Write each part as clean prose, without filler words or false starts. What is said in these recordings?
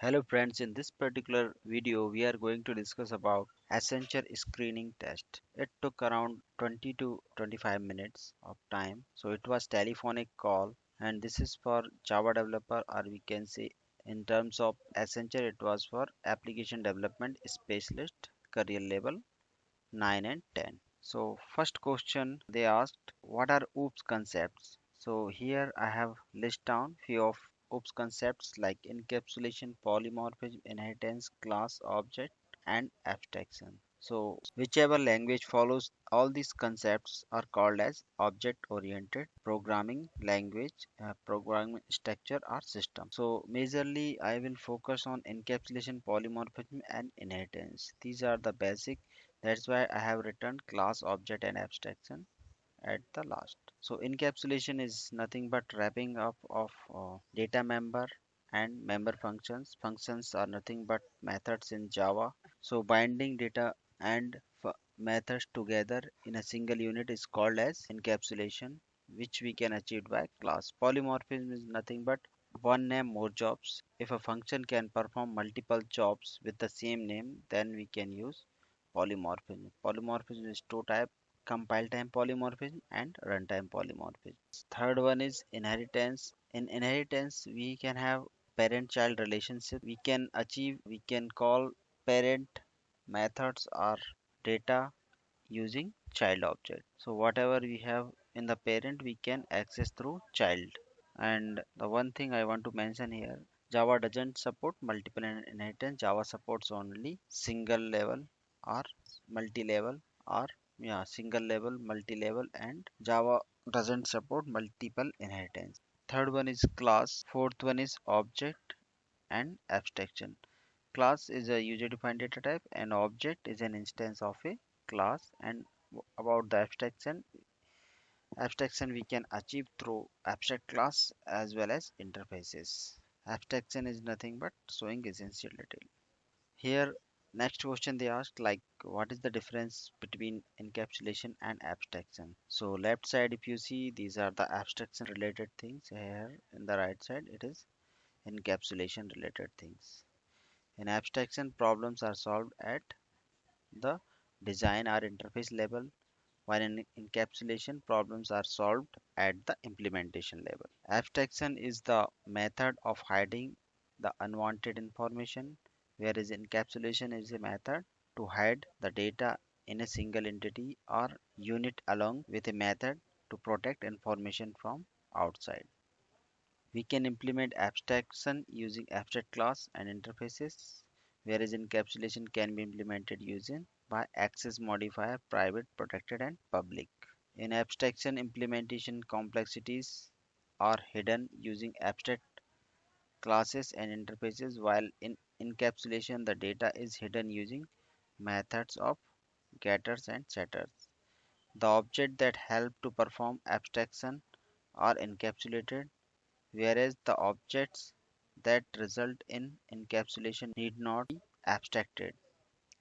Hello friends, in this particular video we are going to discuss about Accenture screening test. It took around 20 to 25 minutes of time. So it was telephonic call and this is for Java developer, or we can say in terms of Accenture it was for application development specialist career level 9 and 10. So first question they asked, what are OOPS concepts? So here I have list down few of OOPS concepts like encapsulation, polymorphism, inheritance, class, object, and abstraction. So whichever language follows all these concepts are called as object oriented programming language, programming structure or system. So majorly I will focus on encapsulation, polymorphism and inheritance. These are the basic, that's why I have written class, object and abstraction at the last. So encapsulation is nothing but wrapping up of data member and member functions. Functions are nothing but methods in Java. So binding data and methods together in a single unit is called as encapsulation, which we can achieve by class. Polymorphism is nothing but one name more jobs. If a function can perform multiple jobs with the same name, then we can use polymorphism. Polymorphism is two types: compile time polymorphism and runtime polymorphism. Third one is inheritance. In inheritance, we can have parent child relationship. We can call parent methods or data using child object. So whatever we have in the parent, we can access through child. And the one thing I want to mention here, Java doesn't support multiple inheritance. Java supports only single level or multi-level, or yeah, single level, multi-level, and Java doesn't support multiple inheritance. Third one is class. Fourth one is object and abstraction. Class is a user-defined data type and object is an instance of a class. And about the abstraction we can achieve through abstract class as well as interfaces. Abstraction is nothing but showing essential detail. Here, next question they asked, like, what is the difference between encapsulation and abstraction? So left side if you see, these are the abstraction related things. Here in the right side it is encapsulation related things. In abstraction, problems are solved at the design or interface level, while in encapsulation, problems are solved at the implementation level. Abstraction is the method of hiding the unwanted information, whereas encapsulation is a method to hide the data in a single entity or unit along with a method to protect information from outside. We can implement abstraction using abstract class and interfaces, whereas encapsulation can be implemented using by access modifier private, protected, and public. In abstraction implementation, complexities are hidden using abstract classes and interfaces, while in encapsulation, the data is hidden using methods of getters and setters. The objects that help to perform abstraction are encapsulated, whereas the objects that result in encapsulation need not be abstracted.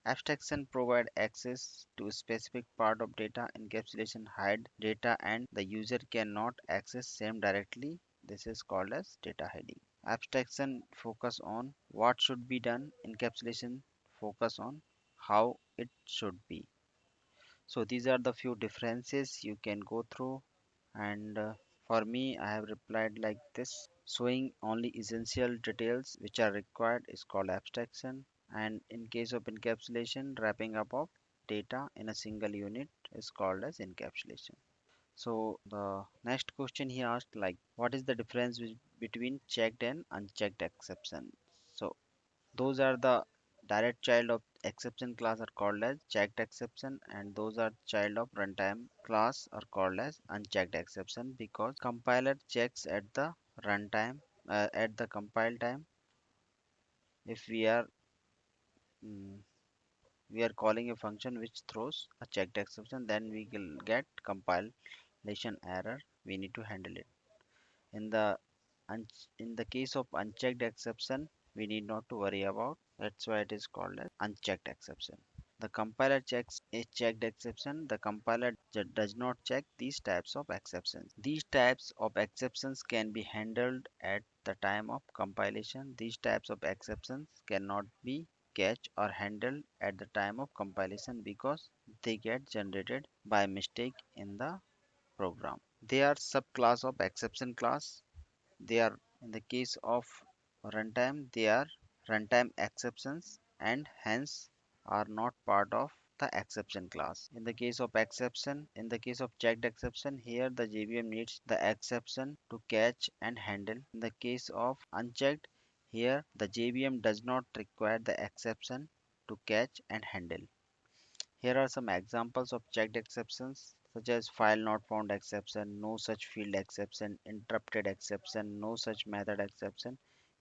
Abstraction provide access to a specific part of data. Encapsulation hide data and the user cannot access same directly. This is called as data hiding. Abstraction focus on what should be done. Encapsulation focus on how it should be. So these are the few differences you can go through, and for me I have replied like this: showing only essential details which are required is called abstraction, and in case of encapsulation, wrapping up of data in a single unit is called as encapsulation. So the next question he asked, like, what is the difference between checked and unchecked exception? So those are the direct child of exception class are called as checked exception, and those are child of runtime class are called as unchecked exception, because compiler checks at the runtime, at the compile time. If mm, we are calling a function which throws a checked exception, then we will get compilation error. We need to handle it. In the un- in the case of unchecked exception, we need not to worry about. That's why it is called as unchecked exception. The compiler checks a checked exception. The compiler does not check these types of exceptions. These types of exceptions can be handled at the time of compilation. These types of exceptions cannot be catch or handled at the time of compilation because they get generated by mistake in the program. They are subclass of exception class. They are in the case of runtime, they are runtime exceptions and hence are not part of the exception class. In the case of exception, in the case of checked exception, here the JVM needs the exception to catch and handle. In the case of unchecked, here the JVM does not require the exception to catch and handle. Here are some examples of checked exceptions such as file not found exception, no such field exception, interrupted exception, no such method exception,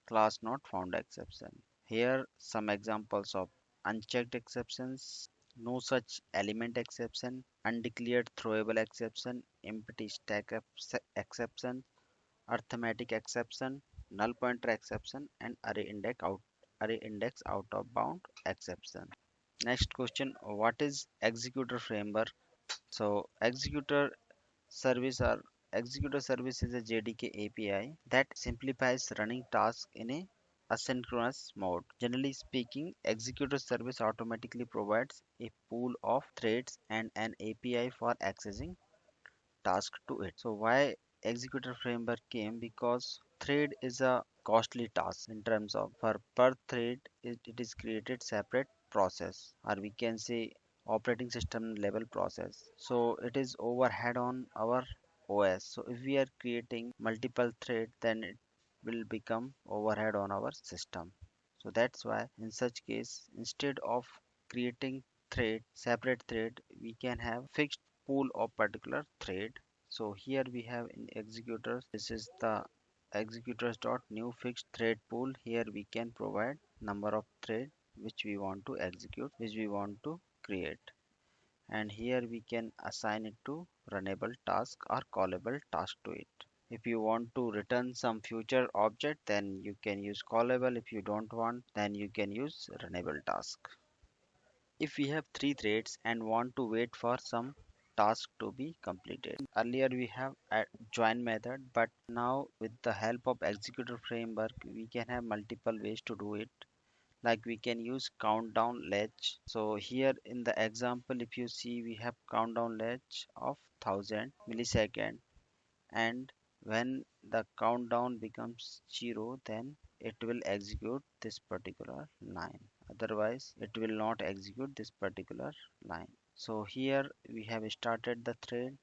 class not found exception. Here some examples of unchecked exceptions, no such element exception, undeclared throwable exception, empty stack exception, arithmetic exception, null pointer exception, and array index out of bound exception. Next question, what is executor framework? So executor service is a JDK API that simplifies running tasks in a asynchronous mode. Generally speaking, executor service automatically provides a pool of threads and an API for accessing task to it. So why executor framework came? Because thread is a costly task in terms of for per thread it is created separate process, or we can say operating system level process. So it is overhead on our OS. So if we are creating multiple thread, then it will become overhead on our system. So that's why in such case, instead of creating separate thread, we can have fixed pool of particular thread. So here we have in executors, this is the executors dot new fixed thread pool. Here we can provide number of thread which we want to execute, which we want to create, and here we can assign it to runnable task or callable task to it. If you want to return some future object, then you can use callable. If you don't want, then you can use runnable task. If we have three threads and want to wait for some task to be completed, earlier we have a join method, but now with the help of executor framework we can have multiple ways to do it. Like we can use countdown ledge. So here in the example, if you see, we have countdown ledge of 1000 millisecond, and when the countdown becomes 0, then it will execute this particular line, otherwise it will not execute this particular line. So here we have started the thread,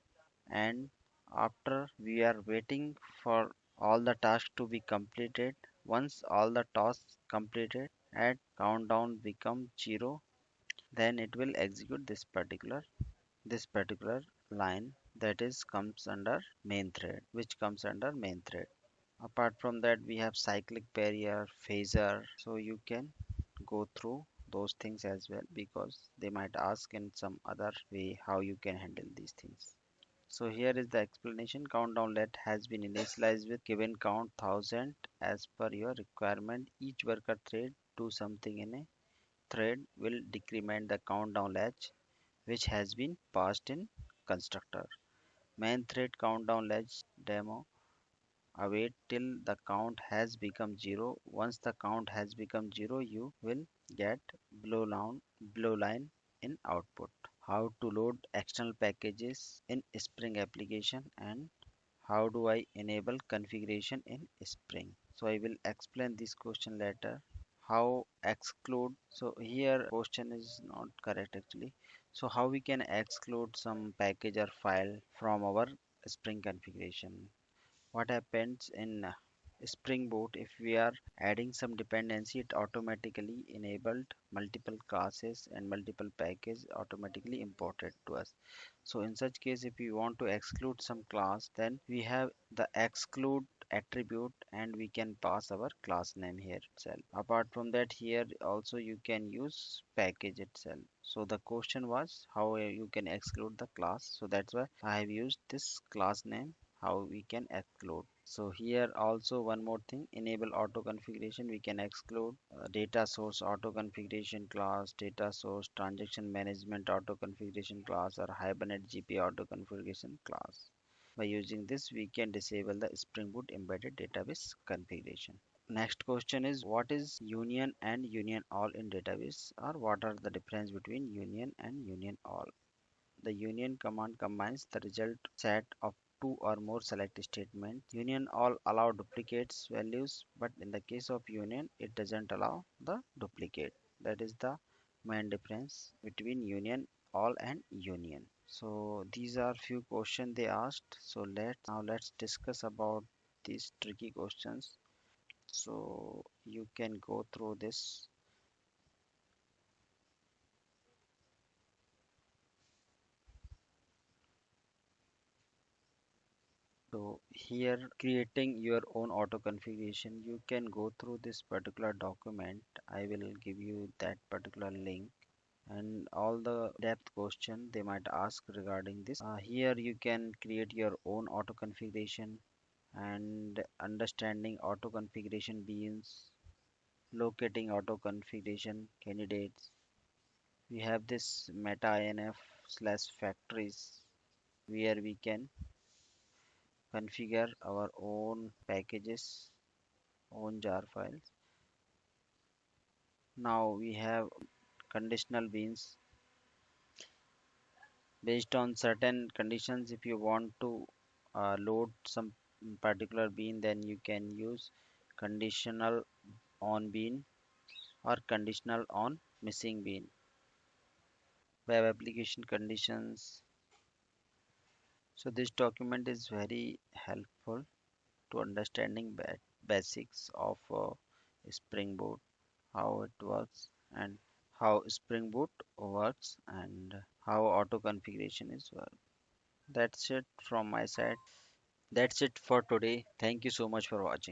and after we are waiting for all the tasks to be completed. Once all the tasks completed at countdown become 0, then it will execute this particular line, that is comes under main thread, which comes under main thread. Apart from that, we have cyclic barrier, phaser, so you can go through those things as well, because they might ask in some other way how you can handle these things. So here is the explanation. Countdown let has been initialized with given count 1000 as per your requirement. Each worker thread do something in a thread will decrement the countdown ledge which has been passed in constructor. Main thread countdown ledge demo await till the count has become 0. Once the count has become 0, you will get below line in output. How to load external packages in Spring application, and how do I enable configuration in Spring. So I will explain this question later. How exclude, so here question is not correct actually. So how we can exclude some package or file from our Spring configuration. What happens in SpringBoot, if we are adding some dependency, it automatically enabled multiple classes and multiple packages automatically imported to us. So in such case, if we want to exclude some class, then we have the exclude attribute and we can pass our class name here itself. Apart from that, here also you can use package itself. So the question was how you can exclude the class. So that's why I have used this class name, how we can exclude. So here also one more thing, enable auto configuration. We can exclude data source auto configuration class, data source transaction management auto configuration class, or hibernate GP auto configuration class. By using this, we can disable the Spring Boot embedded database configuration. Next question is what is union and union all in database, or what are the difference between union and union all? The union command combines the result set of two or more select statements. Union all allow duplicates values, but in the case of union, it doesn't allow the duplicate. That is the main difference between union all and union. So these are few questions they asked. So let's discuss about these tricky questions. So you can go through this. So here creating your own auto configuration, you can go through this particular document. I will give you that particular link and all the depth question they might ask regarding this. Here you can create your own auto configuration and understanding auto configuration beans, locating auto configuration candidates. We have this meta inf slash factories where we can configure our own packages, own jar files. Now we have conditional beans based on certain conditions. If you want to load some particular bean, then you can use conditional on bean or conditional on missing bean. Web application conditions. So this document is very helpful to understanding basics of Spring Boot, how it works, and how Spring Boot works, and how auto configuration is work. That's it from my side. That's it for today. Thank you so much for watching.